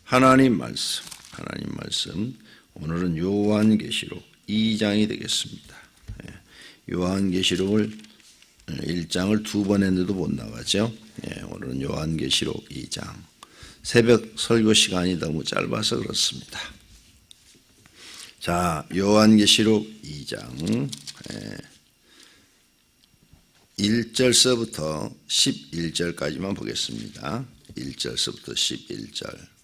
하나님 말씀. 오늘은 요한계시록 2장이 되겠습니다. 요한계시록을 1장을 두 번 했는데도 못 나가죠. 오늘은 요한계시록 2장. 새벽 설교 시간이 너무 짧아서 그렇습니다. 자, 요한계시록 2장 1절서부터 11절까지만 보겠습니다. 1절서부터 11절.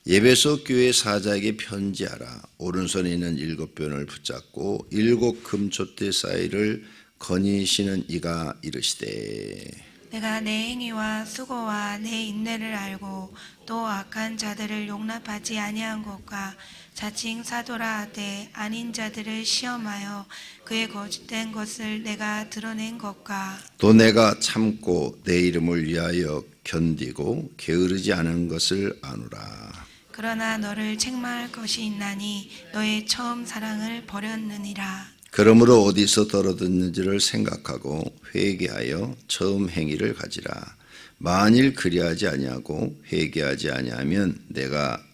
에베소 교회 사자에게 편지하라. 오른손에 있는 7변을 붙잡고 7 금촛대 사이를 거니시는 이가 이르시되, 내가 내 행위와 수고와 내 인내를 알고 또 악한 자들을 용납하지 아니한 것과 자칭 사도라 하되 아닌 자들을 시험하여 그의 거짓된 것을 내가 드러낸 것과 또 내가 참고 내 이름을 위하여 견디고 게으르지 않은 것을 아노라. 그러나 너를 책망할 것이 있나니 너의 처음 사랑을 버렸느니라. 그러므로 어디서 떨어졌는지를 생각하고 회개하여 처음 행위를 가지라. 만일 그리하지 아니하고 회개하지 아니하면 내가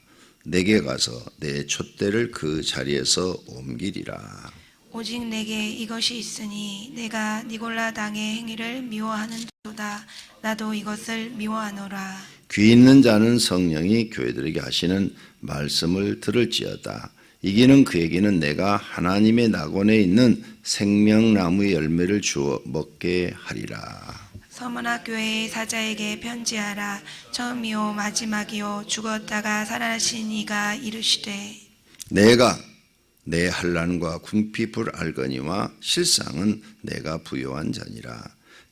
내게 가서 내 촛대를 그 자리에서 옮기리라. 오직 내게 이것이 있으니 내가 니골라 당의 행위를 미워하는도다. 나도 이것을 미워하노라. 귀 있는 자는 성령이 교회들에게 하시는 말씀을 들을지어다. 이기는 그에게는 내가 하나님의 낙원에 있는 생명나무의 열매를 주어 먹게 하리라. 서머나 교회의 사자에게 편지하라. 처음이요 마지막이요 죽었다가 살아나신 이가 이르시되, 내가 내 환난과 궁핍을 알거니와 실상은 내가 부요한 자니라.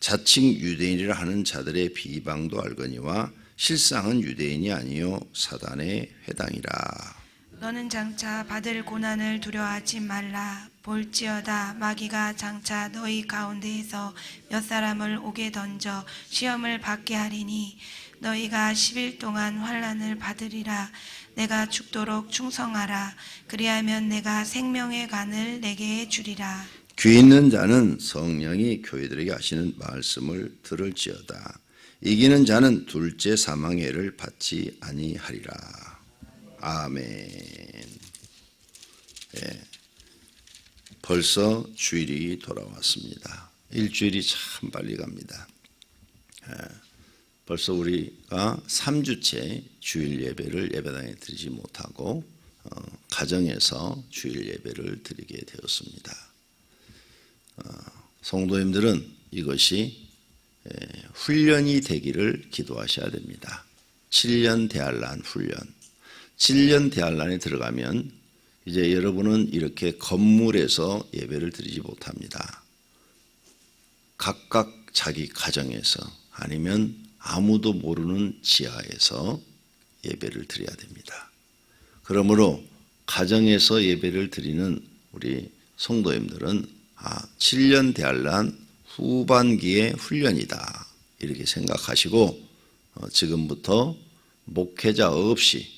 자칭 유대인이라 하는 자들의 비방도 알거니와 실상은 유대인이 아니요 사단의 회당이라. 너는 장차 받을 고난을 두려워하지 말라. 볼지어다 마귀가 장차 너희 가운데에서 몇 사람을 옥에 던져 시험을 받게 하리니 너희가 10일 동안 환난을 받으리라. 내가 죽도록 충성하라. 그리하면 내가 생명의 간을 내게 주리라. 귀 있는 자는 성령이 교회들에게 하시는 말씀을 들을지어다. 이기는 자는 둘째 사망의 해를 받지 아니하리라. 아멘. 벌써 주일이 돌아왔습니다. 일주일이 참 빨리 갑니다. 벌써 우리가 3주째 주일 예배를 예배당에 드리지 못하고 가정에서 주일 예배를 드리게 되었습니다. 성도님들은 이것이 훈련이 되기를 기도하셔야 됩니다. 7년 대환란 훈련. 7년 대환란에 들어가면 이제 여러분은 이렇게 건물에서 예배를 드리지 못합니다. 각각 자기 가정에서 아니면 아무도 모르는 지하에서 예배를 드려야 됩니다. 그러므로 가정에서 예배를 드리는 우리 성도님들은 7년 대환란 후반기의 훈련이다 이렇게 생각하시고 지금부터 목회자 없이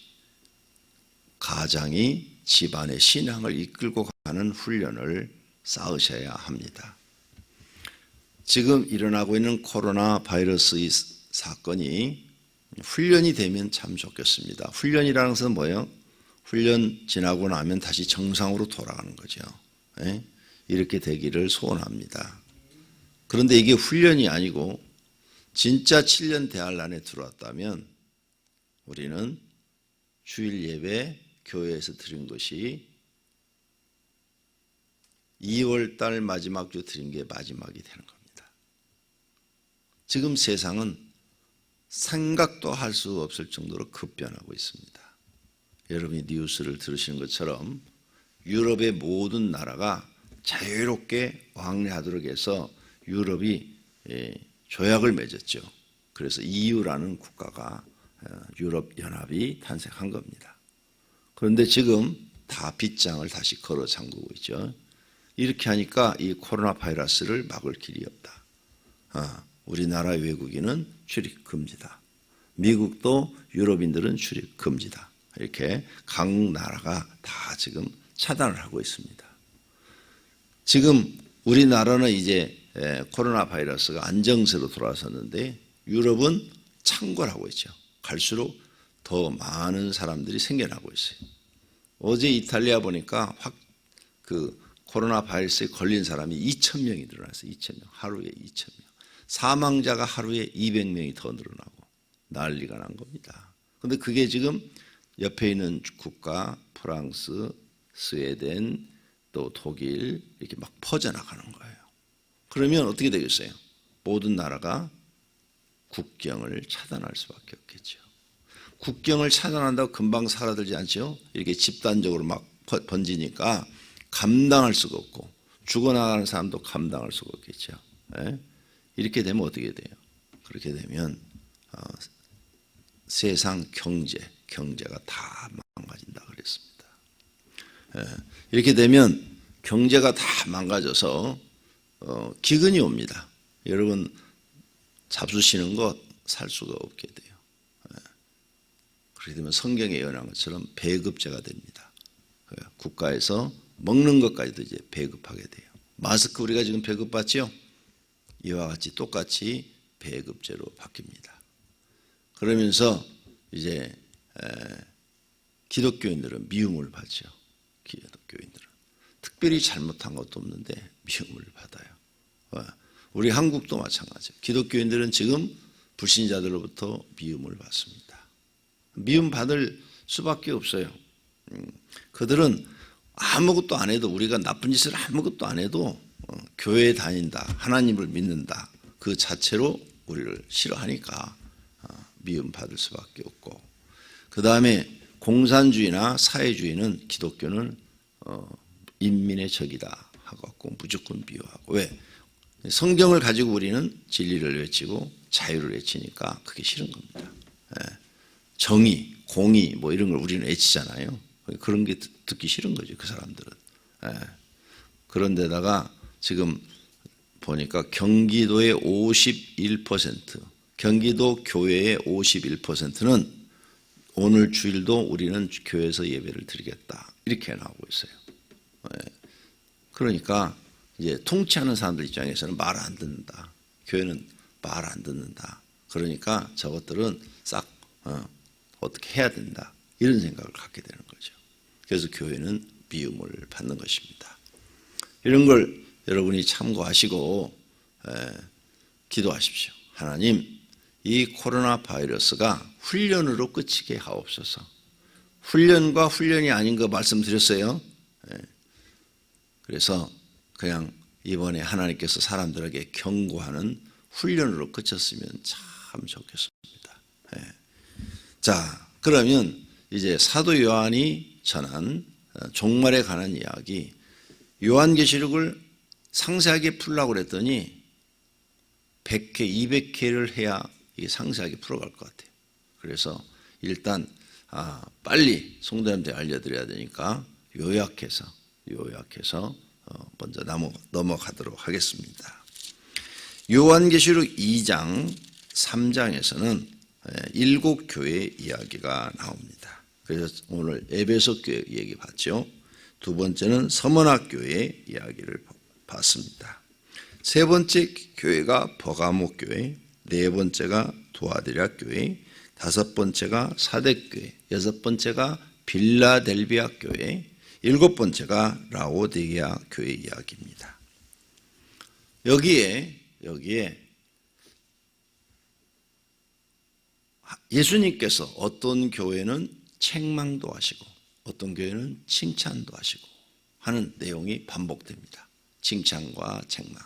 가장이 집안의 신앙을 이끌고 가는 훈련을 쌓으셔야 합니다. 지금 일어나고 있는 코로나 바이러스 이 사건이 훈련이 되면 참 좋겠습니다. 훈련이라는 것은 뭐예요? 훈련 지나고 나면 다시 정상으로 돌아가는 거죠. 이렇게 되기를 소원합니다. 그런데 이게 훈련이 아니고 진짜 7년 대환란에 들어왔다면 우리는 주일 예배 교회에서 드린 것이 2월 달 마지막 주 드린 게 마지막이 되는 겁니다. 지금 세상은 생각도 할 수 없을 정도로 급변하고 있습니다. 여러분이 뉴스를 들으시는 것처럼 유럽의 모든 나라가 자유롭게 왕래하도록 해서 유럽이 조약을 맺었죠. 그래서 EU라는 국가가 유럽 연합이 탄생한 겁니다. 그런데 지금 다 빗장을 다시 걸어 잠그고 있죠. 이렇게 하니까 이 코로나 바이러스를 막을 길이 없다. 우리나라 외국인은 출입 금지다. 미국도 유럽인들은 출입 금지다. 이렇게 각 나라가 다 지금 차단을 하고 있습니다. 지금 우리나라는 이제 코로나 바이러스가 안정세로 돌아섰는데 유럽은 창궐하고 있죠. 갈수록 더 더 많은 사람들이 생겨나고 있어요. 어제 이탈리아 보니까 그 코로나 바이러스에 걸린 사람이 2,000명이 늘어났어요. 2,000명. 하루에 2,000명. 사망자가 하루에 200명이 더 늘어나고 난리가 난 겁니다. 그런데 그게 지금 옆에 있는 국가, 프랑스, 스웨덴, 또 독일 이렇게 막 퍼져나가는 거예요. 그러면 어떻게 되겠어요? 모든 나라가 국경을 차단할 수밖에 없겠죠. 국경을 차단한다고 금방 사라지지 않죠? 이렇게 집단적으로 막 번지니까 감당할 수가 없고 죽어나가는 사람도 감당할 수가 없겠죠. 예? 이렇게 되면 어떻게 돼요? 그렇게 되면 세상 경제가 다 망가진다 그랬습니다. 예. 이렇게 되면 경제가 다 망가져서 기근이 옵니다. 여러분 잡수시는 것 살 수가 없게 돼요. 그렇게 되면 성경에 예언한 것처럼 배급제가 됩니다. 국가에서 먹는 것까지도 이제 배급하게 돼요. 마스크 우리가 지금 배급받지요? 이와 같이 똑같이 배급제로 바뀝니다. 그러면서 이제 기독교인들은 미움을 받죠. 기독교인들은 특별히 잘못한 것도 없는데 미움을 받아요. 우리 한국도 마찬가지예요. 기독교인들은 지금 불신자들로부터 미움을 받습니다. 미움 받을 수밖에 없어요. 그들은 아무것도 안 해도, 우리가 나쁜 짓을 아무것도 안 해도 교회에 다닌다, 하나님을 믿는다, 그 자체로 우리를 싫어하니까 미움 받을 수밖에 없고, 그 다음에 공산주의나 사회주의는 기독교는 인민의 적이다 하고 무조건 미워하고. 왜? 성경을 가지고 우리는 진리를 외치고 자유를 외치니까 그게 싫은 겁니다. 정의, 공의 뭐 이런 걸 우리는 외치잖아요. 그런 게 듣기 싫은 거죠, 그 사람들은. 그런데다가 지금 보니까 경기도의 51%, 경기도 교회의 51%는 오늘 주일도 우리는 교회에서 예배를 드리겠다 이렇게 나오고 있어요. 그러니까 이제 통치하는 사람들 입장에서는 말 안 듣는다. 교회는 말 안 듣는다. 그러니까 저것들은 싹 어떻게 해야 된다. 이런 생각을 갖게 되는 거죠. 그래서 교회는 미움을 받는 것입니다. 이런 걸 여러분이 참고하시고 기도하십시오. 하나님, 이 코로나 바이러스가 훈련으로 그치게 하옵소서. 훈련과 훈련이 아닌 거 말씀드렸어요. 그래서 그냥 이번에 하나님께서 사람들에게 경고하는 훈련으로 그쳤으면 참 좋겠습니다. 자, 그러면 이제 사도 요한이 전한 종말에 관한 이야기, 요한계시록을 상세하게 풀라고 그랬더니 100회, 200회를 해야 이게 상세하게 풀어갈 것 같아요. 그래서 일단 빨리 성도님들에 알려드려야 되니까 요약해서 먼저 넘어가도록 하겠습니다. 요한계시록 2장 3장에서는 7교회 이야기가 나옵니다. 그래서 오늘 에베소 교회 얘기 봤죠. 두 번째는 서머나 교회 이야기를 봤습니다. 세 번째 교회가 버가모 교회, 네 번째가 두아디라 교회, 다섯 번째가 사대 교회, 여섯 번째가 빌라델비아 교회, 일곱 번째가 라오디게아 교회 이야기입니다. 여기에 예수님께서 어떤 교회는 책망도 하시고 어떤 교회는 칭찬도 하시고 하는 내용이 반복됩니다. 칭찬과 책망.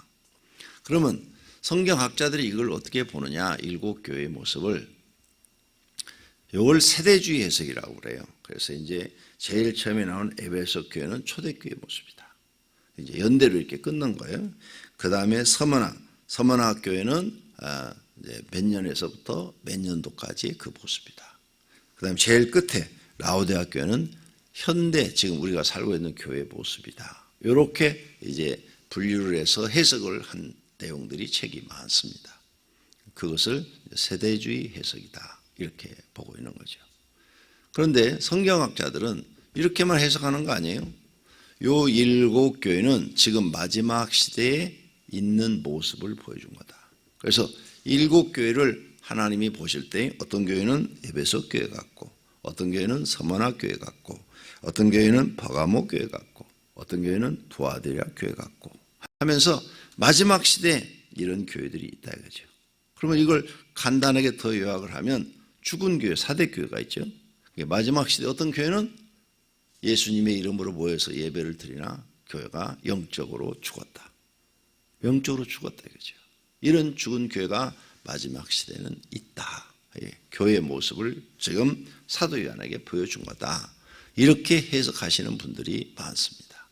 그러면 성경학자들이 이걸 어떻게 보느냐, 일곱 교회의 모습을 이걸 세대주의 해석이라고 그래요. 그래서 이제 제일 처음에 나온 에베소 교회는 초대교회 모습이다. 이제 연대로 이렇게 끊는 거예요. 그 다음에 서머나 교회는 이제 몇 년에서부터 몇 년도까지 그 모습이다. 그 다음에 제일 끝에 라오디게아 교회는 현대 지금 우리가 살고 있는 교회의 모습이다. 이렇게 이제 분류를 해서 해석을 한 내용들이 책이 많습니다. 그것을 세대주의 해석이다 이렇게 보고 있는 거죠. 그런데 성경학자들은 이렇게만 해석하는 거 아니에요? 요 일곱 교회는 지금 마지막 시대에 있는 모습을 보여준 거다. 그래서 일곱 교회를 하나님이 보실 때 어떤 교회는 에베소 교회 같고 어떤 교회는 서머나 교회 같고, 어떤 교회는 버가모 교회 같고, 어떤 교회는 두아디라 교회 같고 하면서 마지막 시대에 이런 교회들이 있다 이거죠. 그러면 이걸 간단하게 더 요약을 하면 죽은 교회, 4대 교회가 있죠. 마지막 시대 어떤 교회는 예수님의 이름으로 모여서 예배를 드리나 교회가 영적으로 죽었다. 영적으로 죽었다 이거죠. 이런 죽은 교회가 마지막 시대는 있다. 교회의 모습을 지금 사도 요한에게 보여준 거다. 이렇게 해석하시는 분들이 많습니다.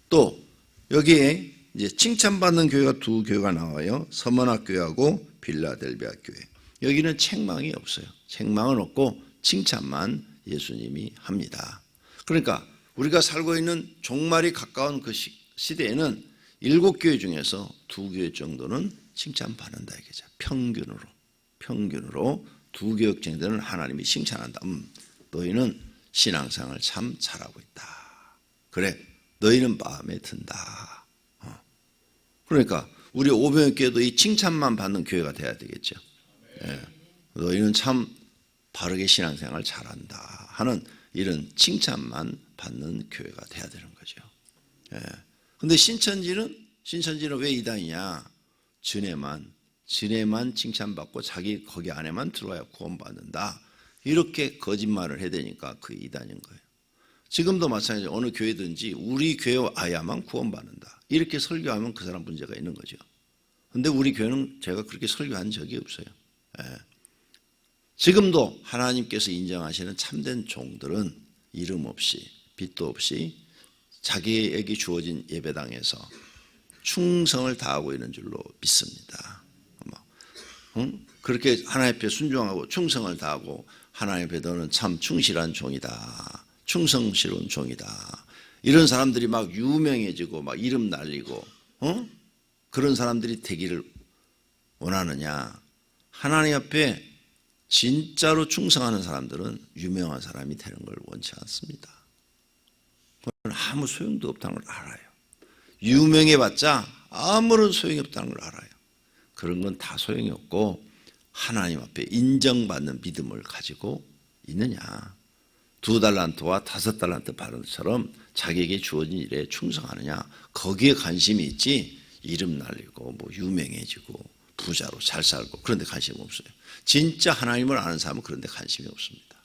또 여기에 이제 칭찬받는 교회가 두 교회가 나와요. 서머나 교회하고 빌라델비아 교회. 여기는 책망이 없어요. 책망은 없고 칭찬만 예수님이 합니다. 그러니까 우리가 살고 있는 종말이 가까운 그 시대에는 7교회 중에서 2교회 정도는 칭찬받는다 이거죠. 평균으로 2교회 정도는 하나님이 칭찬한다. 너희는 신앙생활을 참 잘하고 있다. 그래, 너희는 마음에 든다. 그러니까 우리 오병이교회도 이 칭찬만 받는 교회가 돼야 되겠죠. 예. 너희는 참 바르게 신앙생활 잘한다 하는 이런 칭찬만 받는 교회가 돼야 되는 거죠. 그런데 신천지는 왜 이단이냐? 진해만 칭찬받고 자기 거기 안에만 들어와야 구원받는다. 이렇게 거짓말을 해야 되니까 그 이단인 거예요. 지금도 마찬가지로 어느 교회든지 우리 교회 와야만 구원받는다. 이렇게 설교하면 그 사람 문제가 있는 거죠. 그런데 우리 교회는 제가 그렇게 설교한 적이 없어요. 지금도 하나님께서 인정하시는 참된 종들은 이름 없이 빚도 없이 자기에게 주어진 예배당에서 충성을 다하고 있는 줄로 믿습니다. 그렇게 하나님 앞에 순종하고 충성을 다하고 하나님 앞에 너는 참 충실한 종이다. 충성스러운 종이다. 이런 사람들이 막 유명해지고 막 이름 날리고 그런 사람들이 되기를 원하느냐? 하나님 앞에 진짜로 충성하는 사람들은 유명한 사람이 되는 걸 원치 않습니다. 그건 아무 소용도 없다는 걸 알아요. 유명해봤자 아무런 소용이 없다는 걸 알아요. 그런 건 다 소용이 없고 하나님 앞에 인정받는 믿음을 가지고 있느냐. 2달란트와 5달란트 받은 것처럼 자기에게 주어진 일에 충성하느냐. 거기에 관심이 있지 이름 날리고 뭐 유명해지고 부자로 잘 살고 그런 데 관심이 없어요. 진짜 하나님을 아는 사람은 그런 데 관심이 없습니다.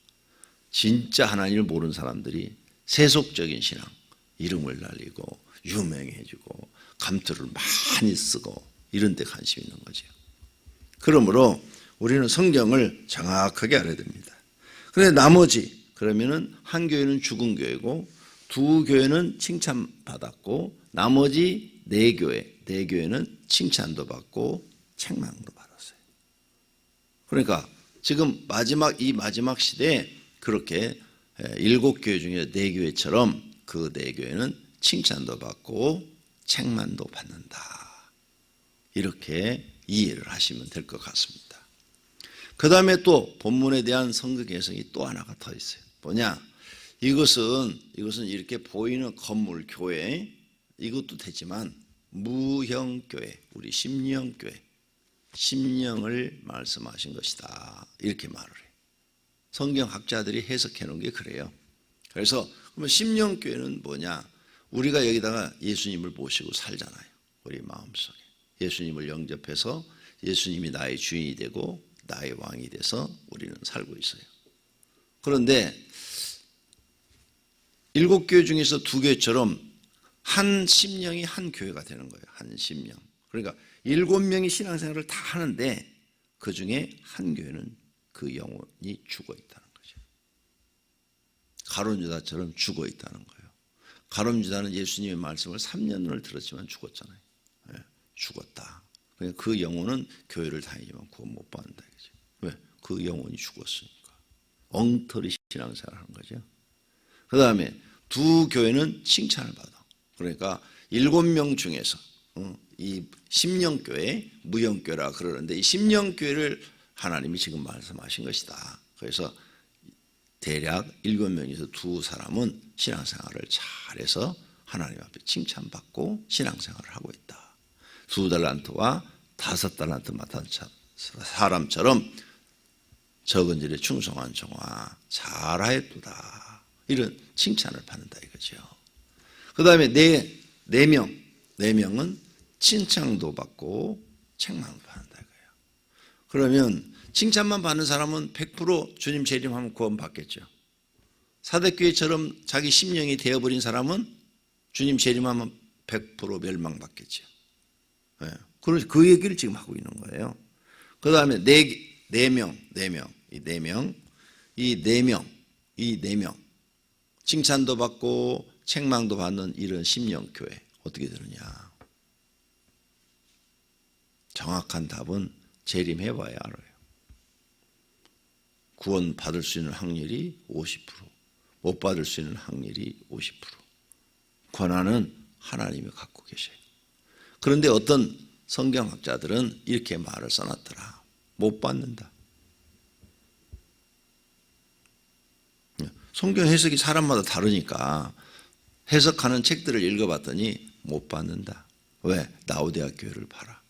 진짜 하나님을 모르는 사람들이 세속적인 신앙, 이름을 날리고 유명해지고 감투를 많이 쓰고 이런 데 관심이 있는 거죠. 그러므로 우리는 성경을 정확하게 알아야 됩니다. 그런데 나머지 그러면은 한 교회는 죽은 교회고 2교회는 칭찬받았고 나머지 4교회는 칭찬도 받고 책망도 받았어요. 그러니까 지금 이 마지막 시대에 그렇게 7교회 중에 4교회처럼 그 4교회는 칭찬도 받고 책망도 받는다. 이렇게 이해를 하시면 될 것 같습니다. 그 다음에 또 본문에 대한 성경 개성이 또 하나가 더 있어요. 뭐냐? 이것은 이렇게 보이는 건물, 교회 이것도 되지만 무형교회, 우리 심령교회, 심령을 말씀하신 것이다. 이렇게 말을 해요. 성경학자들이 해석해 놓은 게 그래요. 그래서 그러면 심령교회는 뭐냐? 우리가 여기다가 예수님을 모시고 살잖아요. 우리 마음속에. 예수님을 영접해서 예수님이 나의 주인이 되고 나의 왕이 돼서 우리는 살고 있어요. 그런데 7교회 중에서 2교회처럼 한 심령이 한 교회가 되는 거예요. 한 심령. 그러니까 7명이 신앙생활을 다 하는데 그 중에 한 교회는 그 영혼이 죽어 있다는 거죠. 가룟유다처럼 죽어 있다는 거예요. 가룟유다는 예수님의 말씀을 3년을 들었지만 죽었잖아요. 죽었다. 그러니까 그 영혼은 교회를 다니지만 구원 못 받는다. 왜? 그 영혼이 죽었으니까. 엉터리 신앙생활을 하는 거죠. 그 다음에 2교회는 칭찬을 받아. 그러니까 7명 중에서 이 심령교회, 무형교회라 그러는데 이 심령교회를 하나님이 지금 말씀하신 것이다. 그래서 대략 7명에서 2사람은 신앙생활을 잘해서 하나님 앞에 칭찬받고 신앙생활을 하고 있다. 2달란트와 5달란트 맡은 사람처럼 적은 일에 충성한 종아 잘하였도다. 이런 칭찬을 받는다 이거죠. 그 다음에 네 명은 칭찬도 받고 책망도 받는다 이거예요. 그러면 칭찬만 받는 사람은 100% 주님 재림하면 구원받겠죠. 사대교회처럼 자기 심령이 되어버린 사람은 주님 재림하면 100% 멸망받겠죠. 네. 그 얘기를 지금 하고 있는 거예요. 그 다음에 이 네 명 칭찬도 받고 책망도 받는 이런 심령교회 어떻게 되느냐? 정확한 답은 재림해봐야 알아요. 구원 받을 수 있는 확률이 50%, 못 받을 수 있는 확률이 50%. 권한은 하나님이 갖고 계셔요. 그런데 어떤 성경학자들은 이렇게 말을 써놨더라. 못 받는다. 성경 해석이 사람마다 다르니까 해석하는 책들을 읽어봤더니 못 받는다. 왜? 라오디게아 교회를 봐라.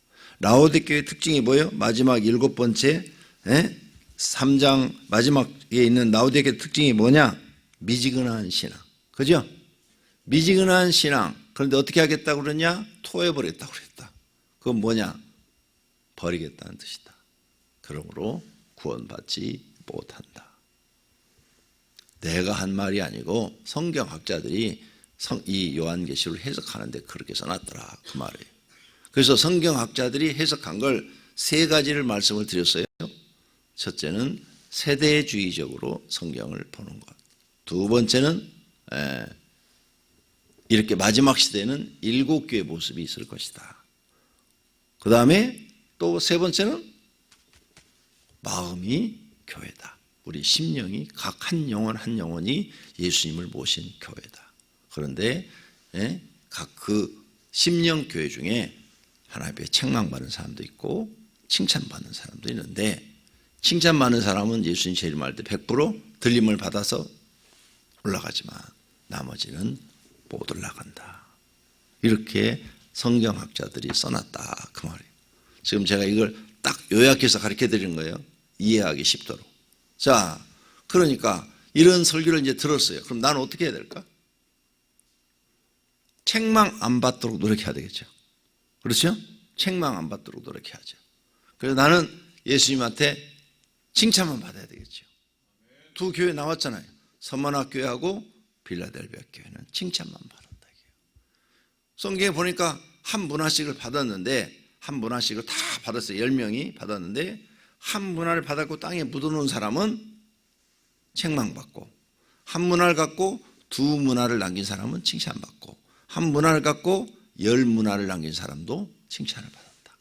라오디게아 교회의 특징이 뭐예요? 마지막 7번째 3장 마지막에 있는 라오디게아 교회의 특징이 뭐냐? 미지근한 신앙. 그죠? 미지근한 신앙. 그런데 어떻게 하겠다고 그러냐? 토해버렸다고 그랬다. 그건 뭐냐? 버리겠다는 뜻이다. 그러므로 구원받지 못한다. 내가 한 말이 아니고 성경학자들이 이 요한계시를 해석하는데 그렇게 써놨더라 그 말이에요. 그래서 성경학자들이 해석한 걸 세 가지를 말씀을 드렸어요. 첫째는 세대주의적으로 성경을 보는 것. 두 번째는 이렇게 마지막 시대에는 7교의 모습이 있을 것이다. 그 다음에 또 세 번째는 마음이 교회다. 우리 심령이 각 한 영혼 한 영혼이 예수님을 모신 교회다. 그런데 각 그 심령 교회 중에 하나님 앞에 책망받는 사람도 있고 칭찬받는 사람도 있는데 칭찬받는 사람은 예수님 재림할 때 100% 들림을 받아서 올라가지만 나머지는 못 올라간다. 이렇게 성경학자들이 써놨다 그 말이에요. 지금 제가 이걸 딱 요약해서 가르쳐 드리는 거예요. 이해하기 쉽도록. 자, 그러니까 이런 설교를 이제 들었어요. 그럼 나는 어떻게 해야 될까? 책망 안 받도록 노력해야 되겠죠. 그렇죠? 책망 안 받도록 노력해야죠. 그래서 나는 예수님한테 칭찬만 받아야 되겠죠. 두 교회 나왔잖아요. 서머나 교회하고 빌라델비아 교회는 칭찬만 받았다. 성경에 보니까 한 문화씩을 받았는데 한 문화씩을 다 받았어요. 10명이 받았는데 한 문화를 받았고 땅에 묻어놓은 사람은 책망받고 한 문화를 갖고 두 문화를 남긴 사람은 칭찬받고 한 문화를 갖고 10문화를 남긴 사람도 칭찬을 받았다.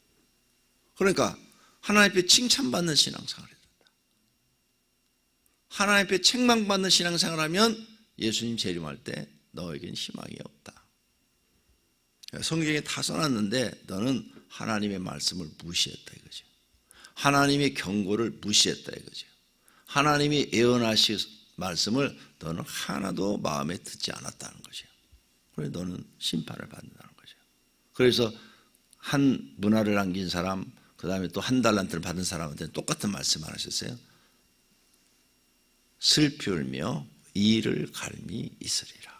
그러니까 하나님 앞에 칭찬받는 신앙생활을 해야 된다. 하나님 앞에 책망받는 신앙생활을 하면 예수님 재림할 때 너에겐 희망이 없다. 성경에 다 써놨는데 너는 하나님의 말씀을 무시했다 이거죠. 하나님의 경고를 무시했다 이거죠. 하나님이 예언하신 말씀을 너는 하나도 마음에 듣지 않았다는 거죠. 그래서 너는 심판을 받는다는 거죠. 그래서 한 문화를 남긴 사람, 그 다음에 또 한 달란트를 받은 사람한테 똑같은 말씀을 하셨어요. 슬피 울며 이를 갈미 있으리라.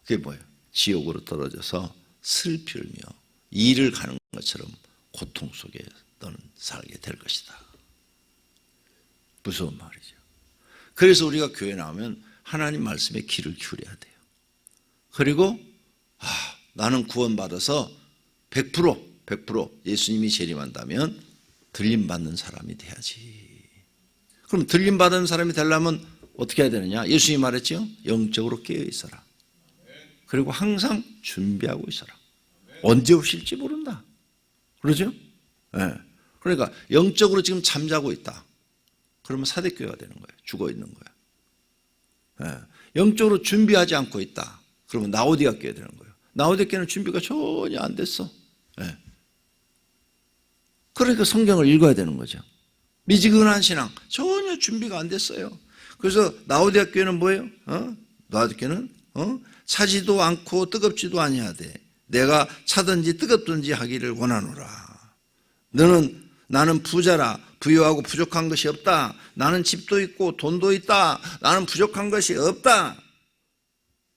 그게 뭐예요? 지옥으로 떨어져서 슬피 울며 이를 가는 것처럼 고통 속에 너는 살게 될 것이다. 무서운 말이죠. 그래서 우리가 교회 나오면 하나님 말씀에 귀를 기울여야 돼요. 그리고 나는 구원받아서 100% 예수님이 재림한다면 들림받는 사람이 돼야지. 그럼 들림받은 사람이 되려면 어떻게 해야 되느냐? 예수님이 말했죠. 영적으로 깨어있어라. 그리고 항상 준비하고 있어라. 언제 오실지 모른다. 그러죠? 네. 그러니까 영적으로 지금 잠자고 있다. 그러면 사대교회가 되는 거예요. 죽어 있는 거예요. 네. 영적으로 준비하지 않고 있다. 그러면 라오디게아 교회 되는 거예요. 라오디게아 교회는 준비가 전혀 안 됐어. 네. 그러니까 성경을 읽어야 되는 거죠. 미지근한 신앙 전혀 준비가 안 됐어요. 그래서 라오디게아 교회는 뭐예요? 라오디게아 교회는 차지도 않고 뜨겁지도 아니하되 내가 차든지 뜨겁든지 하기를 원하노라. 너는 나는 부자라 부유하고 부족한 것이 없다. 나는 집도 있고 돈도 있다. 나는 부족한 것이 없다.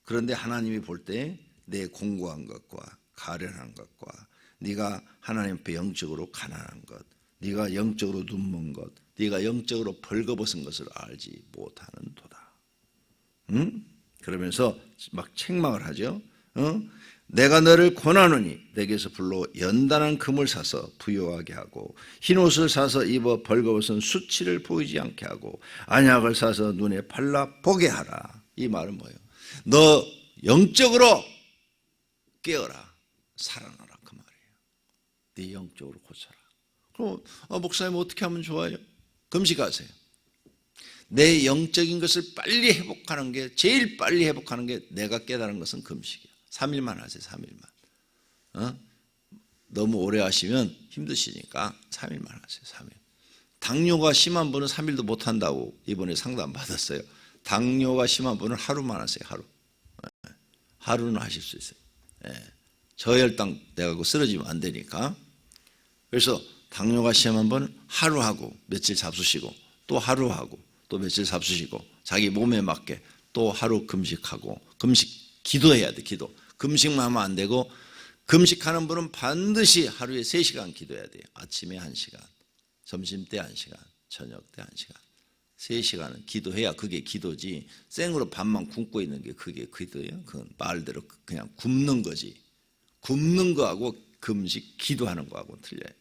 그런데 하나님이 볼 때 내 공고한 것과 가련한 것과 네가 하나님 앞에 영적으로 가난한 것, 네가 영적으로 눈먼 것, 네가 영적으로 벌거벗은 것을 알지 못하는 도다. 응? 그러면서 막 책망을 하죠. 내가 너를 권하노니 내게서 불로 연단한 금을 사서 부요하게 하고 흰옷을 사서 입어 벌거벗은 수치를 보이지 않게 하고 안약을 사서 눈에 발라 보게 하라. 이 말은 뭐예요? 너 영적으로 깨어라, 살아나라, 그 말이에요. 네 영적으로 고쳐라. 그럼 목사님 어떻게 하면 좋아요? 금식하세요. 내 영적인 것을 빨리 회복하는 게, 제일 빨리 회복하는 게 내가 깨달은 것은 금식이에요. 3일만 하세요. 3일만. 너무 오래 하시면 힘드시니까 3일만 하세요. 3일. 당뇨가 심한 분은 3일도 못 한다고 이번에 상담 받았어요. 당뇨가 심한 분은 하루만 하세요. 하루. 하루는 하실 수 있어요. 저혈당 내가 쓰러지면 안 되니까. 그래서 당뇨가 심한 분은 하루 하고 며칠 잡수시고 또 하루 하고 또 며칠 잡수시고 자기 몸에 맞게 또 하루 금식하고, 금식 기도해야 돼. 기도. 금식만 하면 안 되고, 금식하는 분은 반드시 하루에 3시간 기도해야 돼요. 아침에 1시간, 점심때 1시간, 저녁때 1시간. 3시간은 기도해야 그게 기도지, 생으로 밥만 굶고 있는 게 그게 기도예요? 그건 말대로 그냥 굶는 거지. 굶는 거하고 금식, 기도하는 거하고는 틀려요.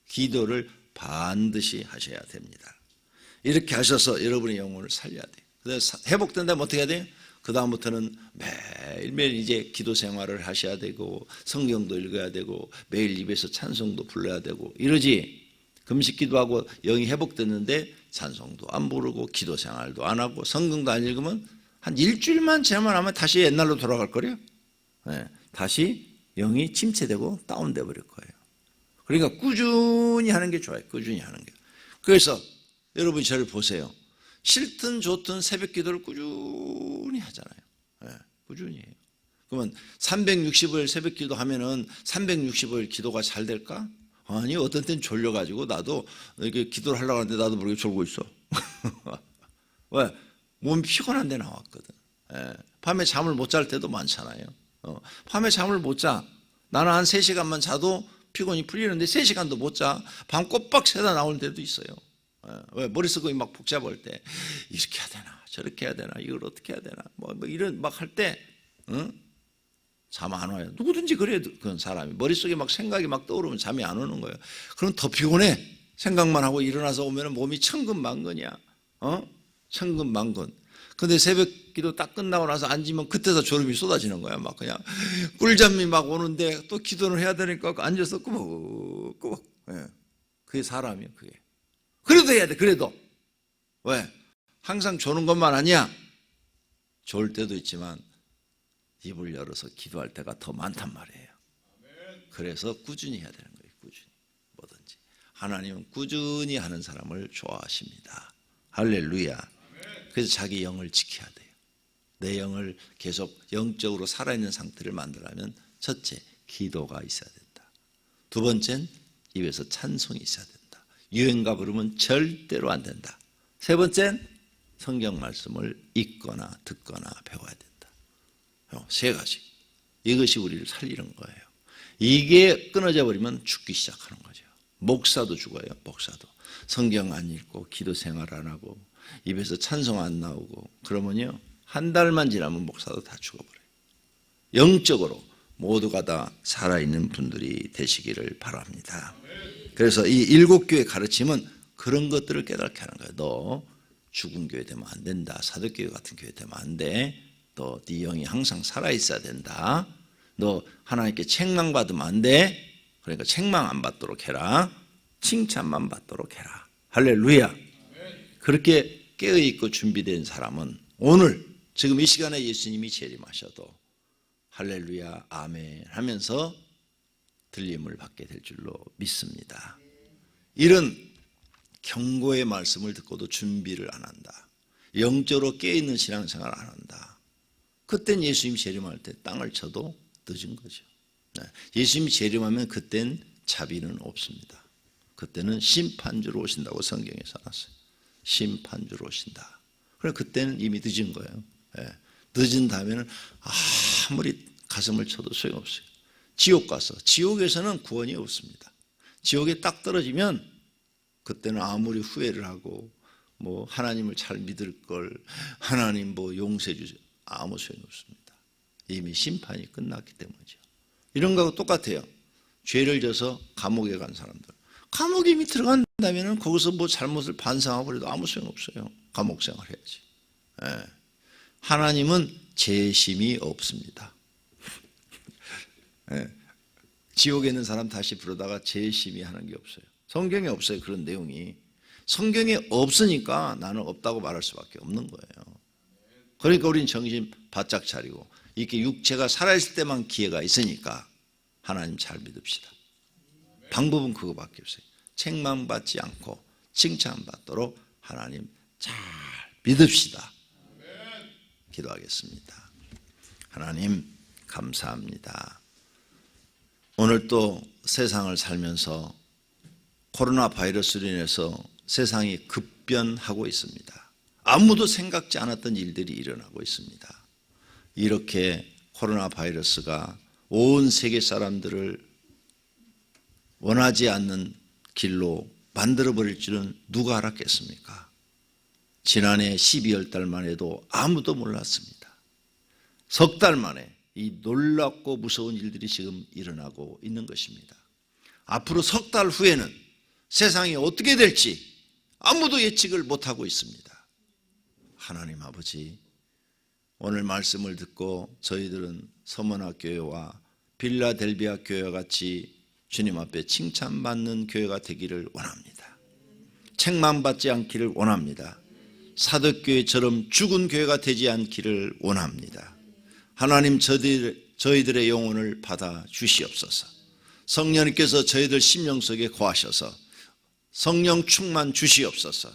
기도를 반드시 하셔야 됩니다. 이렇게 하셔서 여러분의 영혼을 살려야 돼요. 그래서 회복된다면 어떻게 해야 돼요? 그 다음부터는 매일매일 이제 기도 생활을 하셔야 되고, 성경도 읽어야 되고, 매일 입에서 찬송도 불러야 되고 이러지. 금식 기도하고 영이 회복됐는데 찬송도 안 부르고 기도 생활도 안 하고 성경도 안 읽으면 한 일주일만 지나면 아마 다시 옛날로 돌아갈 거래요. 다시 영이 침체되고 다운돼 버릴 거예요. 그러니까 꾸준히 하는 게 좋아요. 꾸준히 하는 게. 그래서 여러분이 저를 보세요. 싫든 좋든 새벽 기도를 꾸준히 하잖아요. 꾸준히 해요. 그러면 360일 새벽 기도 하면은 360일 기도가 잘 될까? 아니, 어떤 때는 졸려가지고 나도 이렇게 기도를 하려고 하는데 나도 모르게 졸고 있어. 왜? 몸이 피곤한데 나왔거든. 밤에 잠을 못 잘 때도 많잖아요. 밤에 잠을 못 자. 나는 한 3시간만 자도 피곤이 풀리는데 3시간도 못 자. 밤 꼬박 새다 나오는 때도 있어요. 왜? 머릿속이 막 복잡할 때 이렇게 해야 되나 저렇게 해야 되나 이걸 어떻게 해야 되나 뭐 이런 막 할 때 잠 안 와요. 누구든지 그래요. 그런 사람이 머릿속에 막 생각이 막 떠오르면 잠이 안 오는 거예요. 그럼 더 피곤해. 생각만 하고 일어나서 오면 몸이 천근만근이야. 천근만근. 근데 새벽 기도 딱 끝나고 나서 앉으면 그때서 졸음이 쏟아지는 거야. 막 그냥 꿀잠이 막 오는데 또 기도를 해야 되니까 앉아서 꾸벅꾸벅. 그게 사람이야. 그게. 그래도 해야 돼. 그래도. 왜? 항상 조는 것만 아니야. 졸 때도 있지만 입을 열어서 기도할 때가 더 많단 말이에요. 그래서 꾸준히 해야 되는 거예요. 꾸준히. 뭐든지. 하나님은 꾸준히 하는 사람을 좋아하십니다. 할렐루야. 그래서 자기 영을 지켜야 돼요. 내 영을 계속 영적으로 살아있는 상태를 만들려면 첫째, 기도가 있어야 된다. 두 번째는 입에서 찬송이 있어야 된다. 유행가 부르면 절대로 안 된다. 세 번째는 성경 말씀을 읽거나 듣거나 배워야 된다. 세 가지. 이것이 우리를 살리는 거예요. 이게 끊어져 버리면 죽기 시작하는 거죠. 목사도 죽어요. 목사도. 성경 안 읽고 기도 생활 안 하고 입에서 찬송 안 나오고 그러면요, 한 달만 지나면 목사도 다 죽어버려요. 영적으로 모두가 다 살아있는 분들이 되시기를 바랍니다. 그래서 이 7교회 가르침은 그런 것들을 깨닫게 하는 거예요. 너 죽은 교회 되면 안 된다. 사도교회 같은 교회 되면 안 돼. 너 네 영이 항상 살아있어야 된다. 너 하나님께 책망받으면 안 돼. 그러니까 책망 안 받도록 해라. 칭찬만 받도록 해라. 할렐루야. 그렇게 깨어있고 준비된 사람은 오늘 지금 이 시간에 예수님이 재림하셔도 할렐루야 아멘 하면서 들림을 받게 될 줄로 믿습니다. 이런 경고의 말씀을 듣고도 준비를 안 한다. 영적으로 깨어있는 신앙생활을 안 한다. 그땐 예수님이 재림할 때 땅을 쳐도 늦은 거죠. 예수님이 재림하면 그땐 자비는 없습니다. 그때는 심판주로 오신다고 성경에 써놨어요. 심판주로 오신다. 그래 그때는 이미 늦은 거예요. 예. 늦은 다음에는 아무리 가슴을 쳐도 소용없어요. 지옥 가서 지옥에서는 구원이 없습니다. 지옥에 딱 떨어지면 그때는 아무리 후회를 하고 뭐 하나님을 잘 믿을 걸, 하나님 뭐 용서해 주세요, 아무 소용이 없습니다. 이미 심판이 끝났기 때문이죠. 이런 거하고 똑같아요. 죄를 져서 감옥에 간 사람들, 감옥에 이미 들어간다면 거기서 뭐 잘못을 반성하고 그래도 아무 소용 없어요. 감옥 생활 해야지. 예. 하나님은 재심이 없습니다. 예. 지옥에 있는 사람 다시 부르다가 재심이 하는 게 없어요. 성경에 없어요. 그런 내용이. 성경에 없으니까 나는 없다고 말할 수밖에 없는 거예요. 그러니까 우리는 정신 바짝 차리고 이렇게 육체가 살아있을 때만 기회가 있으니까 하나님 잘 믿읍시다. 방법은 그거밖에 없어요. 책망받지 않고 칭찬받도록 하나님 잘 믿읍시다. 기도하겠습니다. 하나님 감사합니다. 오늘 또 세상을 살면서 코로나 바이러스로 인해서 세상이 급변하고 있습니다. 아무도 생각지 않았던 일들이 일어나고 있습니다. 이렇게 코로나 바이러스가 온 세계 사람들을 원하지 않는 길로 만들어버릴 줄은 누가 알았겠습니까? 지난해 12월 달만 해도 아무도 몰랐습니다. 석 달 만에 이 놀랍고 무서운 일들이 지금 일어나고 있는 것입니다. 앞으로 석 달 후에는 세상이 어떻게 될지 아무도 예측을 못하고 있습니다. 하나님 아버지, 오늘 말씀을 듣고 저희들은 서머나 교회와 빌라델비아 교회와 같이 주님 앞에 칭찬받는 교회가 되기를 원합니다. 책망받지 않기를 원합니다. 사도교회처럼 죽은 교회가 되지 않기를 원합니다. 하나님, 저희들의 영혼을 받아 주시옵소서. 성령님께서 저희들 심령 속에 거하셔서 성령 충만 주시옵소서.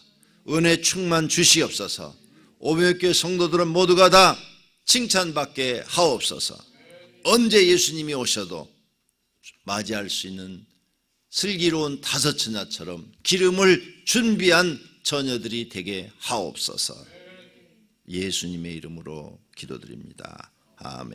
은혜 충만 주시옵소서. 오병이교회 성도들은 모두가 다 칭찬받게 하옵소서. 언제 예수님이 오셔도 맞이할 수 있는 슬기로운 다섯 처녀처럼 기름을 준비한 처녀들이 되게 하옵소서. 예수님의 이름으로 기도드립니다. 아멘.